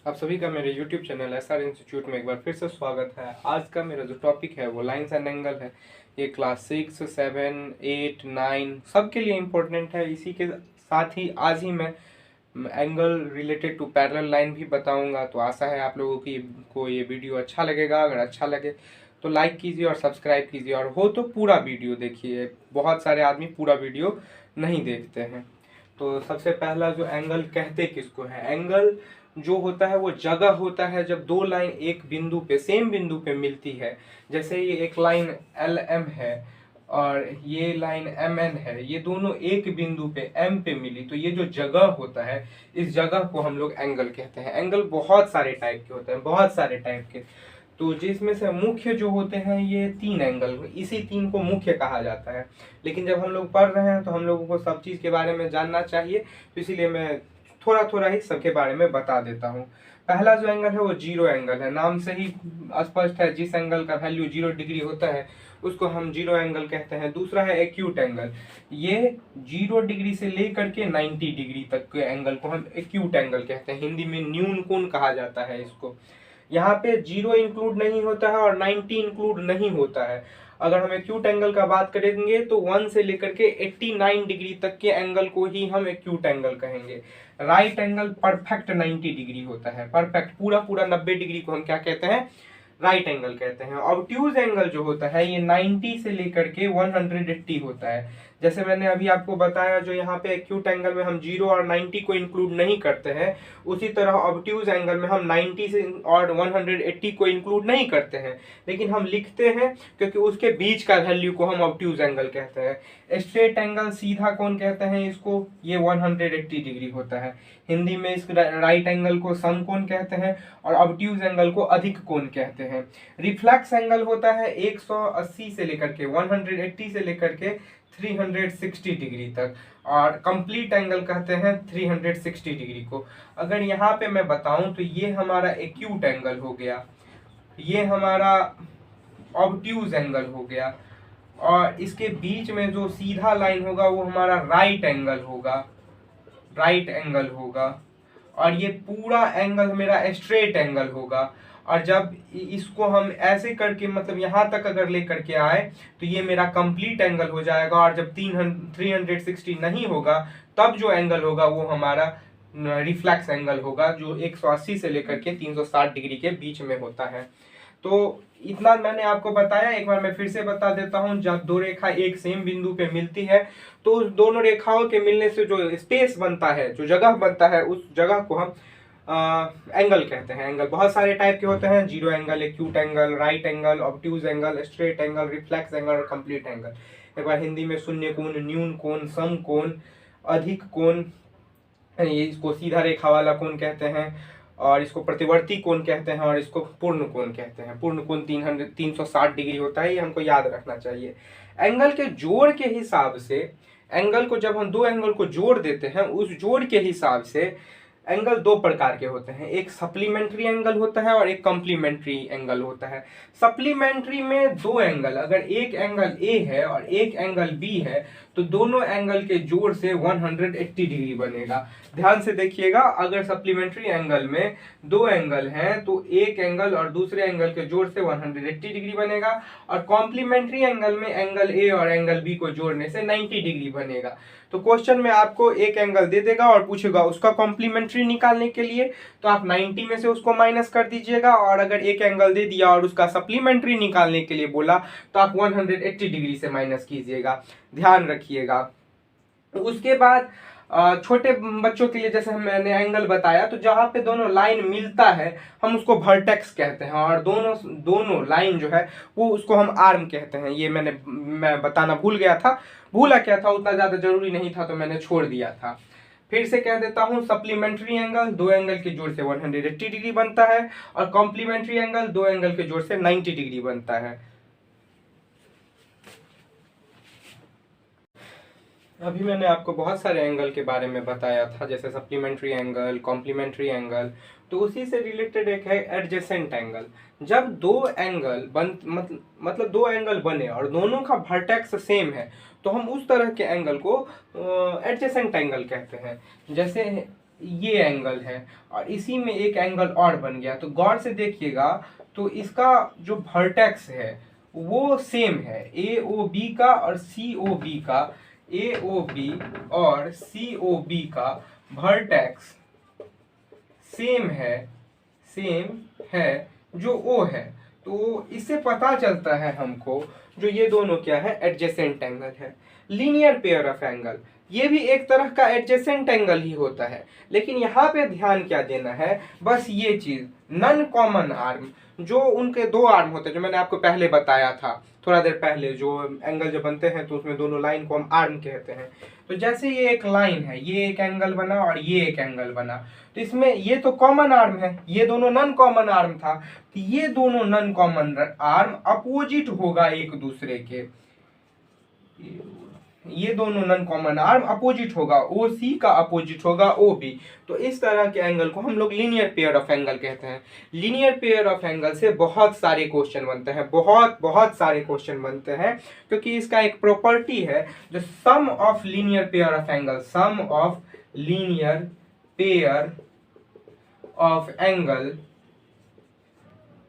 आप सभी का मेरे YouTube चैनल SR इंस्टीट्यूट में एक बार फिर से स्वागत है। आज का मेरा जो टॉपिक है वो लाइंस एंड एंगल है। ये क्लास 6, 7, 8, 9 सबके लिए इम्पोर्टेंट है। इसी के साथ ही आज ही मैं angle related to parallel line भी बताऊंगा। तो आशा है आप लोगों की को ये वीडियो अच्छा लगेगा। अगर अच्छा लगे तो लाइक कीजिए और सब्सक्राइब कीजिए, और हो तो पूरा वीडियो देखिए। बहुत सारे आदमी पूरा वीडियो नहीं देखते हैं। तो सबसे पहला जो एंगल कहते किसको है, एंगल जो होता है वो जगह होता है जब दो लाइन एक बिंदु पे सेम बिंदु पे मिलती है। जैसे ये एक लाइन एल एम है और ये लाइन एम एन है, ये दोनों एक बिंदु पे एम पे मिली, तो ये जो जगह होता है इस जगह को हम लोग एंगल कहते हैं। एंगल बहुत सारे टाइप के होते हैं, बहुत सारे टाइप के। तो जिसमें से मुख्य जो होते हैं ये 3 एंगल, इसी 3 को मुख्य कहा जाता है। लेकिन जब हम लोग पढ़ रहे हैं तो हम लोगों को सब चीज़ के बारे में जानना चाहिए, तो इसीलिए मैं थोड़ा थोड़ा ही सबके बारे में बता देता हूँ। पहला जो एंगल है वो जीरो एंगल है। नाम से ही स्पष्ट है, जिस एंगल का वैल्यू 0 डिग्री होता है उसको हम जीरो एंगल कहते हैं। दूसरा है एक्यूट एंगल। ये 0 डिग्री से लेकर के 90 डिग्री तक के एंगल को हम एक्यूट एंगल कहते हैं। हिंदी में न्यून कोण कहा जाता है इसको। यहाँ पे 0 इंक्लूड नहीं होता है और 90 इंक्लूड नहीं होता है। अगर हम एक्यूट एंगल का बात करेंगे तो 1 से लेकर के 89 डिग्री तक के एंगल को ही हम एक्यूट एंगल कहेंगे। राइट एंगल परफेक्ट 90 डिग्री होता है। परफेक्ट पूरा पूरा 90 डिग्री को हम क्या कहते हैं, राइट एंगल कहते हैं। ऑब्ट्यूज एंगल जो होता है ये 90 से लेकर के 180 होता है। जैसे मैंने अभी आपको बताया, जो यहाँ पे एक्यूट एंगल में हम 0 और 90 को इंक्लूड नहीं करते हैं, उसी तरह ऑब्ट्यूज एंगल में हम 90 से और 180 को इंक्लूड नहीं करते हैं, लेकिन हम लिखते हैं क्योंकि उसके बीच का वैल्यू को हम ऑब्ट्यूज एंगल कहते हैं। स्ट्रेट एंगल सीधा कोण कहते हैं इसको, ये 180 डिग्री होता है। हिंदी में इस राइट एंगल को समकोण कहते हैं और ऑब्ट्यूज एंगल को अधिक कोण कहते हैं। रिफ्लेक्स एंगल होता है 180 से लेकर के 180 से लेकर के 360 डिग्री तक, और कंप्लीट एंगल कहते हैं 360 डिग्री को। अगर यहाँ पे मैं बताऊं तो ये हमारा एक्यूट एंगल हो गया, ये हमारा ऑब्ट्यूज एंगल हो गया, और इसके बीच में जो सीधा लाइन होगा वो हमारा राइट एंगल होगा, राइट एंगल होगा। और ये पूरा एंगल मेरा स्ट्रेट एंगल होगा। और जब इसको हम ऐसे करके मतलब यहाँ तक अगर लेकर के आए तो ये मेरा कंप्लीट एंगल हो जाएगा। और जब 360 नहीं होगा तब जो एंगल होगा वो हमारा रिफ्लेक्स एंगल होगा, जो 180 से लेकर के 360 डिग्री के बीच में होता है। तो इतना मैंने आपको बताया। एक बार मैं फिर से बता देता हूं, जब दो रेखा एक सेम बिंदु पे मिलती है तो उस दोनों रेखाओं के मिलने से जो स्पेस बनता है, जो जगह बनता है, उस जगह को हम एंगल कहते हैं। एंगल बहुत सारे टाइप के होते हैं, zero angle, acute angle, right angle, obtuse angle, straight angle, reflex angle और कंप्लीट एंगल। एक बार हिंदी में शून्य कोण, न्यून कोण, सम कोण, अधिक कोण, ये इसको सीधा रेखा वाला कोण कहते हैं, और इसको प्रतिवर्ती कोण कहते हैं, और इसको पूर्ण कोण कहते हैं। पूर्ण कोण 360 डिग्री होता है, ये हमको याद रखना चाहिए। एंगल के जोड़ के हिसाब से, एंगल को जब हम दो एंगल को जोड़ देते हैं उस जोड़ के हिसाब से एंगल दो प्रकार के होते हैं। एक सप्लीमेंट्री एंगल होता है और एक कॉम्प्लीमेंट्री एंगल होता है। सप्लीमेंट्री में दो एंगल, अगर एक एंगल ए है और एक एंगल बी है तो दोनों एंगल के जोड़ से 180 डिग्री बनेगा। ध्यान से देखिएगा, अगर सप्लीमेंट्री एंगल में दो एंगल हैं तो एक एंगल और दूसरे एंगल के जोड़ से 180 डिग्री बनेगा, और कॉम्प्लीमेंट्री एंगल में एंगल ए और एंगल बी को जोड़ने से 90 डिग्री बनेगा। तो क्वेश्चन में आपको एक एंगल दे देगा और पूछेगा उसका कॉम्प्लीमेंट्री निकालने के लिए, तो आप 90 में से उसको माइनस कर दीजिएगा। और अगर एक एंगल दे दिया और उसका सप्लीमेंट्री निकालने के लिए बोला तो आप 180 डिग्री से माइनस कीजिएगा। ध्यान रखिएगा। उसके बाद छोटे बच्चों के लिए जैसे मैंने एंगल बताया, तो जहां पे दोनों लाइन मिलता है हम उसको वर्टेक्स कहते हैं, और दोनों लाइन जो है वो उसको हम आर्म कहते हैं। ये मैं बताना भूल गया था, भूला क्या था, उतना ज्यादा जरूरी नहीं था तो मैंने छोड़ दिया था। फिर से कह देता हूं, सप्लीमेंट्री एंगल दो एंगल के जोड़ से 180 डिग्री बनता है, और कॉम्प्लीमेंट्री एंगल दो एंगल के जोड़ से 90 डिग्री बनता है। अभी मैंने आपको बहुत सारे एंगल के बारे में बताया था, जैसे सप्लीमेंट्री एंगल, कॉम्प्लीमेंट्री एंगल। तो उसी से रिलेटेड एक है एडजेसेंट एंगल। जब दो एंगल मतलब दो एंगल बने और दोनों का वर्टेक्स सेम है तो हम उस तरह के एंगल को एडजेसेंट एंगल कहते हैं। जैसे ये एंगल है और इसी में एक एंगल और बन गया। तो गौर से देखिएगा तो इसका जो वर्टेक्स है वो सेम है, ए ओ बी का और सी ओ बी का, ए ओ बी और सी ओ बी का वर्टेक्स सेम है, सेम है जो ओ है। तो इससे पता चलता है हमको जो ये दोनों क्या है, एडजेसेंट एंगल है। लीनियर पेयर ऑफ एंगल ये भी एक तरह का एडजेसेंट एंगल ही होता है, लेकिन यहाँ पे ध्यान क्या देना है, बस ये चीज नन कॉमन आर्म, जो उनके दो आर्म होते हैं जो मैंने आपको पहले बताया था थोड़ा देर पहले, जो एंगल जो बनते हैं तो उसमें दोनों लाइन को हम आर्म कहते हैं। तो जैसे ये एक लाइन है, ये एक एंगल बना और ये एक एंगल बना, तो इसमें ये तो कॉमन आर्म है, ये दोनों नन कॉमन आर्म था, तो ये दोनों नन कॉमन आर्म अपोजिट होगा एक दूसरे के, ये दोनों नन कॉमन आर्म अपोजिट होगा, ओ सी का अपोजिट होगा ओ बी। तो इस तरह के एंगल को हम लोग लीनियर पेयर ऑफ एंगल कहते हैं। लीनियर पेयर ऑफ एंगल से बहुत सारे क्वेश्चन बनते हैं, बहुत बहुत सारे क्वेश्चन बनते हैं, क्योंकि इसका एक प्रॉपर्टी है जो sum of linear pair of angle, sum of linear pair of angle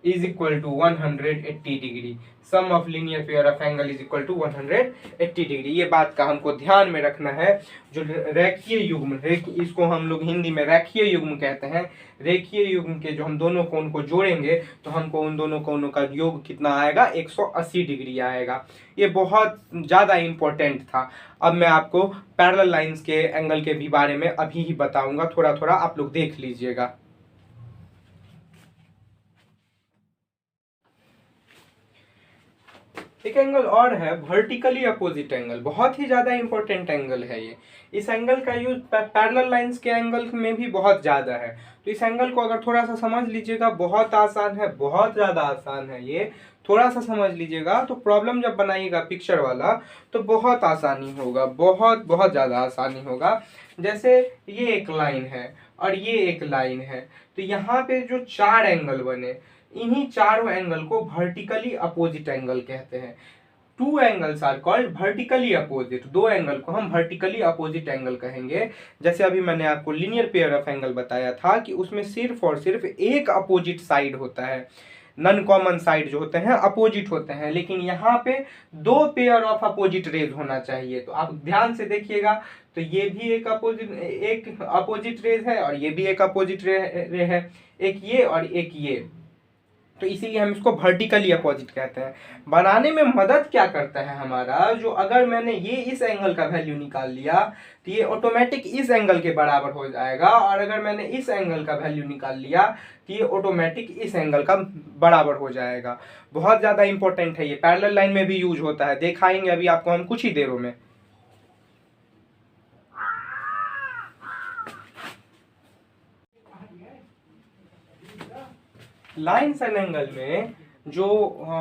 is equal to 180 degree. Sum of linear pair of angle is equal to 180 degree. ये बात का हमको ध्यान में रखना है। जो रेखीय युग्म, इसको हम लोग हिंदी में रेखीय युग्म कहते हैं, रेखीय युग्म के जो हम दोनों कोण को जोड़ेंगे तो हमको उन दोनों कोणों का योग कितना आएगा, 180 डिग्री आएगा। ये बहुत ज़्यादा इंपॉर्टेंट था। अब मैं आपको पैरेलल लाइंस के एंगल के भी बारे में अभी ही बताऊंगा, थोड़ा थोड़ा आप लोग देख लीजिएगा। एक एंगल और है वर्टिकली अपोजिट एंगल, बहुत ही ज्यादा इंपॉर्टेंट एंगल है ये। इस एंगल का यूज पैरेलल लाइंस के एंगल में भी बहुत ज्यादा है। तो इस एंगल को अगर थोड़ा सा समझ लीजिएगा, बहुत आसान है, बहुत ज्यादा आसान है ये, थोड़ा सा समझ लीजिएगा तो प्रॉब्लम जब बनाइएगा पिक्चर वाला तो बहुत आसानी होगा, बहुत बहुत ज्यादा आसानी होगा। जैसे ये एक लाइन है और ये एक लाइन है, तो यहाँ पे जो चार एंगल बने, इन्हीं चारों एंगल को वर्टिकली अपोजिट एंगल कहते हैं। Two angles are called vertically opposite, दो एंगल को हम वर्टिकली अपोजिट एंगल कहेंगे। जैसे अभी मैंने आपको लीनियर पेयर ऑफ एंगल बताया था कि उसमें सिर्फ और सिर्फ एक अपोजिट साइड होता है, नन कॉमन साइड जो होते हैं अपोजिट होते हैं, लेकिन यहाँ पे दो पेयर ऑफ अपोजिट रेज होना चाहिए। तो आप ध्यान से देखिएगा तो ये भी एक अपोजिट रेज है और ये भी एक अपोजिट रे है, एक ये और एक ये, तो इसीलिए हम इसको वर्टिकली अपोजिट कहते हैं। बनाने में मदद क्या करता है हमारा, जो अगर मैंने ये इस एंगल का वैल्यू निकाल लिया तो ये ऑटोमेटिक इस एंगल के बराबर हो जाएगा, और अगर मैंने इस एंगल का वैल्यू निकाल लिया तो ये ऑटोमेटिक इस एंगल का बराबर हो जाएगा। बहुत ज्यादा इंपॉर्टेंट है ये, पैरेलल लाइन में भी यूज होता है, दिखाएंगे अभी आपको हम कुछ ही देरों में। लाइन्स एंड एंगल में जो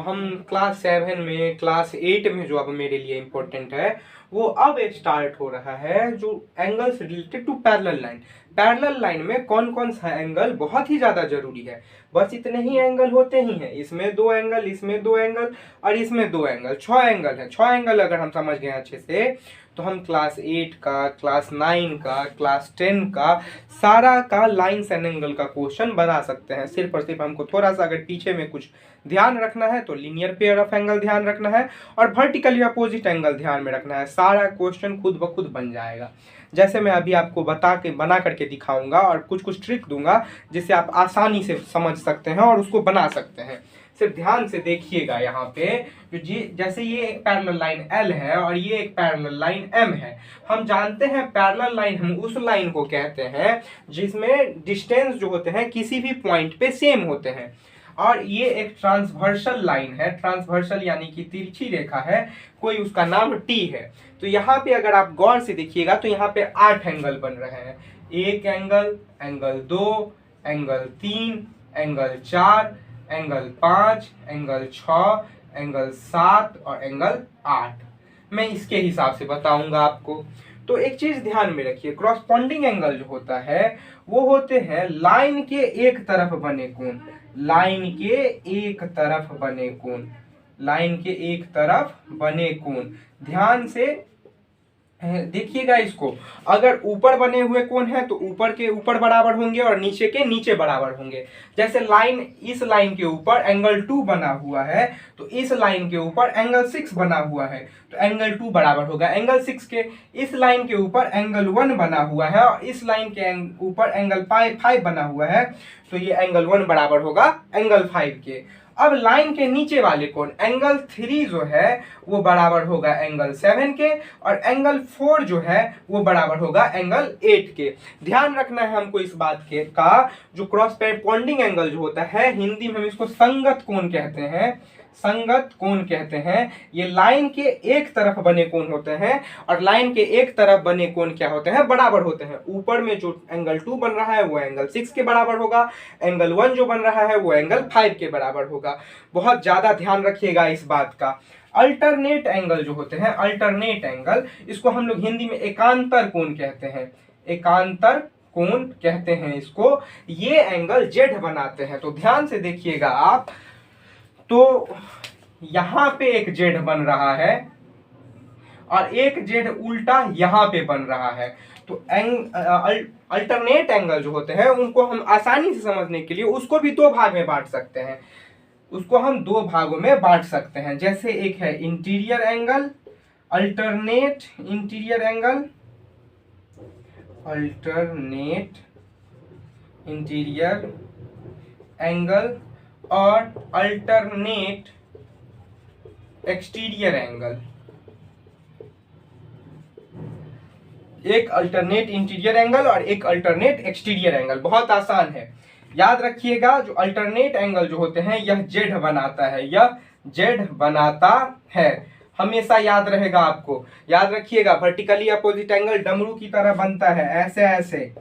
हम क्लास 7 में, क्लास 8 में जो अब मेरे लिए इम्पोर्टेंट है, वो अब स्टार्ट हो रहा है, जो angles related to parallel line. Parallel line में कौन कौन सा एंगल बहुत ही ज़्यादा जरूरी है, बस इतने ही एंगल होते ही हैं, इसमें दो एंगल, इसमें दो एंगल और इसमें दो एंगल, 6 एंगल है। 6 एंगल अगर हम समझ गए अच्छे से तो हम क्लास 8 का, क्लास 9 का, क्लास 10 का सारा का लाइन्स एंड एंगल का क्वेश्चन बना सकते हैं। सिर्फ और सिर्फ हमको थोड़ा सा अगर पीछे में कुछ ध्यान रखना है तो लीनियर पेयर ऑफ एंगल ध्यान रखना है और वर्टिकली अपोजिट एंगल ध्यान में रखना है, सारा क्वेश्चन खुद ब खुद बन जाएगा। जैसे मैं अभी आपको बना करके दिखाऊंगा और कुछ कुछ ट्रिक दूंगा जिससे आप आसानी से समझ सकते हैं और उसको बना सकते हैं। सिर्फ ध्यान से देखिएगा यहाँ पे, जैसे ये एक पैरेलल लाइन L है और ये एक पैरेलल लाइन M है। हम जानते हैं पैरेलल लाइन हम उस लाइन को कहते हैं जिसमें डिस्टेंस जो होते हैं किसी भी पॉइंट पे सेम होते हैं, और ये एक ट्रांसवर्सल लाइन है, ट्रांसवर्सल यानी कि तिरछी रेखा है, कोई उसका नाम T है। तो यहाँ पे अगर आप गौर से देखिएगा तो यहाँ पे 8 एंगल बन रहे हैं, एक angle, angle 2, angle 3, angle 4, angle 5, angle 6, angle 7 और एंगल 8। मैं इसके हिसाब से बताऊंगा आपको। तो एक चीज ध्यान में रखिए, क्रॉसपॉन्डिंग एंगल जो होता है वो होते हैं लाइन के एक तरफ बने कोण, लाइन के एक तरफ बने कोण, लाइन के एक तरफ बने कोण। ध्यान से देखिएगा इसको, अगर ऊपर बने हुए कोण हैं तो ऊपर के ऊपर बराबर होंगे और नीचे के नीचे बराबर होंगे। जैसे लाइन, इस लाइन के ऊपर एंगल 2 बना हुआ है तो इस लाइन के ऊपर एंगल 6 बना हुआ है तो एंगल 2 बराबर होगा एंगल 6 के। इस लाइन के ऊपर एंगल 1 बना हुआ है और इस लाइन के ऊपर एंगल 5 बना हुआ है तो ये एंगल 1 बराबर होगा एंगल 5 के। अब लाइन के नीचे वाले कोण एंगल 3 जो है वो बराबर होगा एंगल 7 के और एंगल 4 जो है वो बराबर होगा एंगल 8 के। ध्यान रखना है हमको इस बात के का, जो क्रॉस कॉरेस्पॉन्डिंग एंगल जो होता है, हिंदी में हम इसको संगत कोण कहते हैं, संगत कोण कहते हैं। ये लाइन के एक तरफ बने कोण होते हैं और लाइन के एक तरफ बने कोण क्या होते हैं, बराबर होते हैं। ऊपर में जो एंगल 2 बन रहा है वो एंगल 6 के बराबर होगा, एंगल 1 जो बन रहा है वो एंगल 5 के बराबर होगा। बहुत ज्यादा ध्यान रखिएगा इस बात का। अल्टरनेट एंगल जो होते हैं, अल्टरनेट एंगल, इसको हम लोग हिंदी में एकांतर कोण कहते हैं, एकांतर कोण कहते हैं इसको। ये एंगल जेड बनाते हैं। तो ध्यान से देखिएगा आप, तो यहां पे एक जेड बन रहा है और एक जेड उल्टा यहां पे बन रहा है। तो अल्टरनेट एंगल जो होते हैं उनको हम आसानी से समझने के लिए उसको भी दो भाग में बांट सकते हैं, उसको हम दो भागों में बांट सकते हैं। जैसे एक है interior angle, alternate interior angle, alternate interior angle और अल्टरनेट एक्सटीरियर एंगल। एक अल्टरनेट इंटीरियर एंगल और एक अल्टरनेट एक्सटीरियर एंगल। बहुत आसान है, याद रखिएगा। जो अल्टरनेट एंगल जो होते हैं यह जेड बनाता है, यह जेड बनाता है, हमेशा याद रहेगा आपको। याद रखिएगा, वर्टिकली अपोजिट एंगल डमरू की तरह बनता है, ऐसे ऐसे।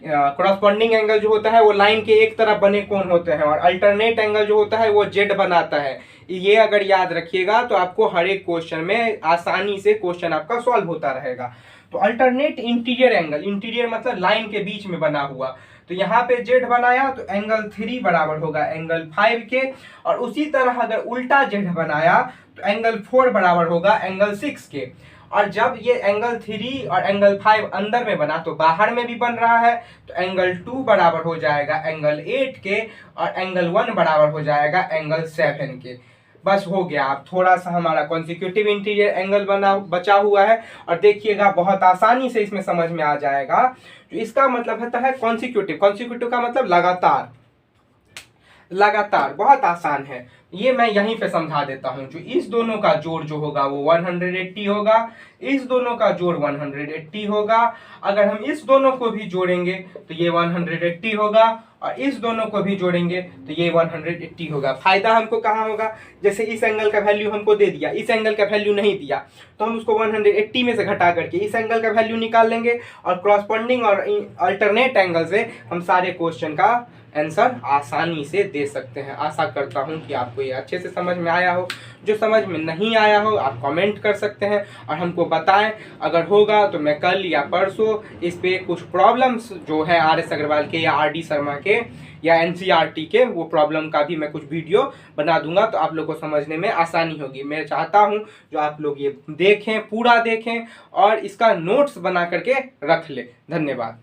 कॉरेस्पॉन्डिंग एंगल जो होता है वो लाइन के एक तरफ बने कोण होते हैं और अल्टरनेट एंगल जो होता है वो जेड बनाता है। ये अगर याद रखिएगा तो आपको हर एक क्वेश्चन में आसानी से क्वेश्चन आपका सॉल्व होता रहेगा। तो अल्टरनेट इंटीरियर एंगल, इंटीरियर मतलब लाइन के बीच में बना हुआ, तो यहाँ पे जेड बनाया तो एंगल 3 बराबर होगा एंगल 5 के। और उसी तरह अगर उल्टा जेड बनाया तो एंगल 4 बराबर होगा एंगल 6 के। और जब ये एंगल 3 और एंगल 5 अंदर में बना तो बाहर में भी बन रहा है, तो एंगल 2 बराबर हो जाएगा एंगल 8 के और एंगल 1 बराबर हो जाएगा एंगल 7 के। बस हो गया। अब थोड़ा सा हमारा कॉन्सिक्यूटिव इंटीरियर एंगल बचा हुआ है और देखिएगा बहुत आसानी से इसमें समझ में आ जाएगा। तो इसका मतलब होता है कॉन्सिक्यूटिव, कॉन्सिक्यूटिव का मतलब लगातार, लगातार। बहुत आसान है, ये मैं यहीं पे समझा देता हूं। जो इस दोनों का जोड़ जो होगा वो 180 होगा, इस दोनों का जोड़ 180 होगा। अगर हम इस दोनों को भी जोड़ेंगे तो ये 180 होगा और इस दोनों को भी जोड़ेंगे तो ये 180 होगा। फायदा हमको कहाँ होगा, जैसे इस एंगल का वैल्यू हमको दे दिया, इस एंगल का वैल्यू नहीं दिया, तो हम उसको 180 में से घटा करके इस एंगल का वैल्यू निकाल लेंगे और क्रॉसपॉन्डिंग और अल्टरनेट एंगल से हम सारे क्वेश्चन का आंसर आसानी से दे सकते हैं। आशा करता हूं कि आपको ये अच्छे से समझ में आया हो। जो समझ में नहीं आया हो आप कमेंट कर सकते हैं और हमको बताएं। अगर होगा तो मैं कल या परसों इस पे कुछ प्रॉब्लम्स जो है RS अग्रवाल के या RD शर्मा के या NCERT के, वो प्रॉब्लम का भी मैं कुछ वीडियो बना दूंगा, तो आप लोग को समझने में आसानी होगी। मैं चाहता हूं जो आप लोग ये देखें, पूरा देखें और इसका नोट्स बना करके रख ले। धन्यवाद।